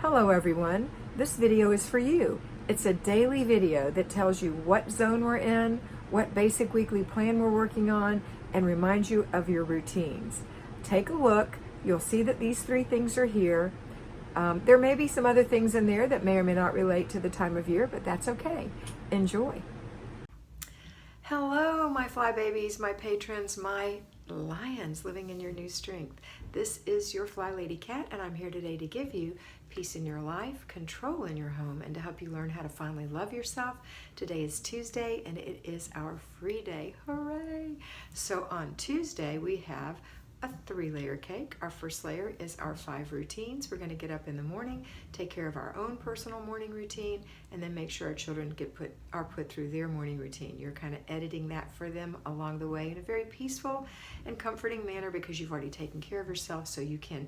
Hello everyone, this video is for you. It's a daily video that tells you what zone we're in, what basic weekly plan we're working on, and reminds you of your routines. Take a look, you'll see that these three things are here. There may be some other things in there that may or may not relate to the time of year, but that's okay. Enjoy. Hello, my fly babies, my patrons, my lions living in your new strength. This is your FlyLady Kat, and I'm here today to give you peace in your life, control in your home, and to help you learn how to finally love yourself. Today is Tuesday, and it is our free day. Hooray! So on Tuesday, we have a 3-layer cake. Our first layer is our 5 routines. We're going to get up in the morning, take care of our own personal morning routine, and then make sure our children are put through their morning routine. You're kind of editing that for them along the way in a very peaceful and comforting manner because you've already taken care of yourself, so you can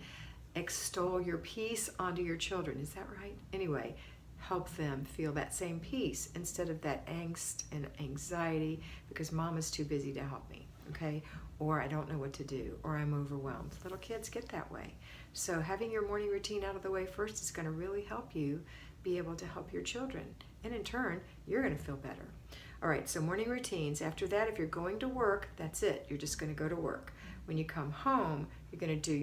extol your peace onto your children. Is that right? Anyway, help them feel that same peace instead of that angst and anxiety because mom is too busy to help me, okay? Or I don't know what to do, or I'm overwhelmed. Little kids get that way. So having your morning routine out of the way first is going to really help you be able to help your children. And in turn, you're going to feel better. All right, so morning routines. After that, if you're going to work, that's it. You're just going to go to work. When you come home, you're going to do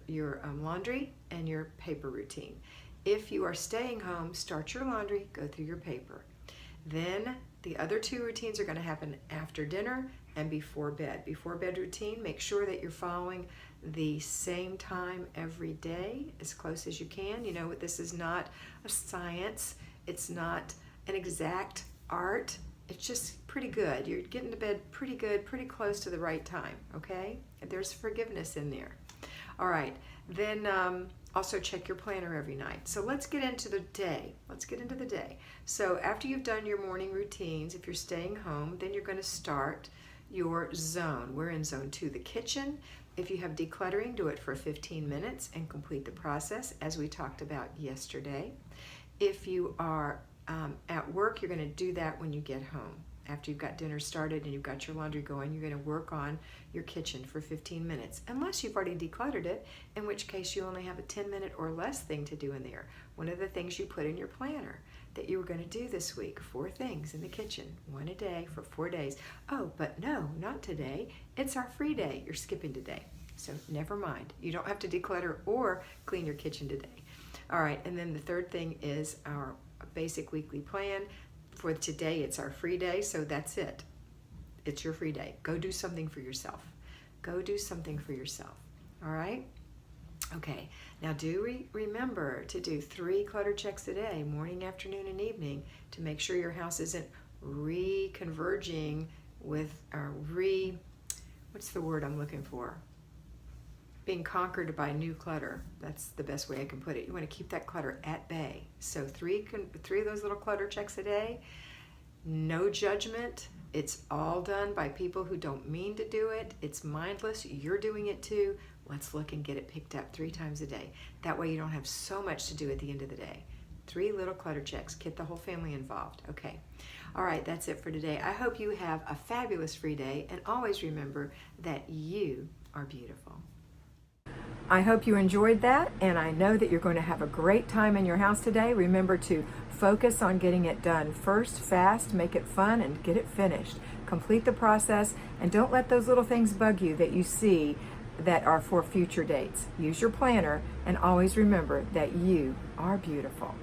your laundry and your paper routine. If you are staying home, start your laundry, go through your paper. Then the other 2 routines are going to happen after dinner and before bed. Before bed routine, make sure that you're following the same time every day as close as you can. You know, this is not a science. It's not an exact art. It's just pretty good. You're getting to bed pretty good, pretty close to the right time, okay? There's forgiveness in there. All right, then also check your planner every night. So let's get into the day. Let's get into the day. So after you've done your morning routines, if you're staying home, then you're going to start your zone. We're in zone 2, the kitchen. If you have decluttering, do it for 15 minutes and complete the process as we talked about yesterday. If you are at work, you're going to do that when you get home. After you've got dinner started and you've got your laundry going, you're going to work on your kitchen for 15 minutes, unless you've already decluttered it, in which case you only have a 10-minute or less thing to do in there. One of the things you put in your planner that you were going to do this week, 4 things in the kitchen, 1 a day for 4 days. Oh, but no, not today. It's our free day. You're skipping today. So never mind. You don't have to declutter or clean your kitchen today. All right, and then the third thing is our basic weekly plan. For today, it's our free day, so that's it. It's your free day. Go do something for yourself. Go do something for yourself, all right? Okay, now do remember to do 3 clutter checks a day, morning, afternoon, and evening, to make sure your house isn't reconverging with, what's the word I'm looking for? Being conquered by new clutter. That's the best way I can put it. You want to keep that clutter at bay. So 3 of those little clutter checks a day. No judgment. It's all done by people who don't mean to do it. It's mindless. You're doing it too. Let's look and get it picked up 3 times a day. That way you don't have so much to do at the end of the day. 3 little clutter checks. Get the whole family involved. Okay. All right, that's it for today. I hope you have a fabulous free day, and always remember that you are beautiful. I hope you enjoyed that, and I know that you're going to have a great time in your house today. Remember to focus on getting it done first, fast, make it fun, and get it finished. Complete the process, and don't let those little things bug you that you see that are for future dates. Use your planner, and always remember that you are beautiful.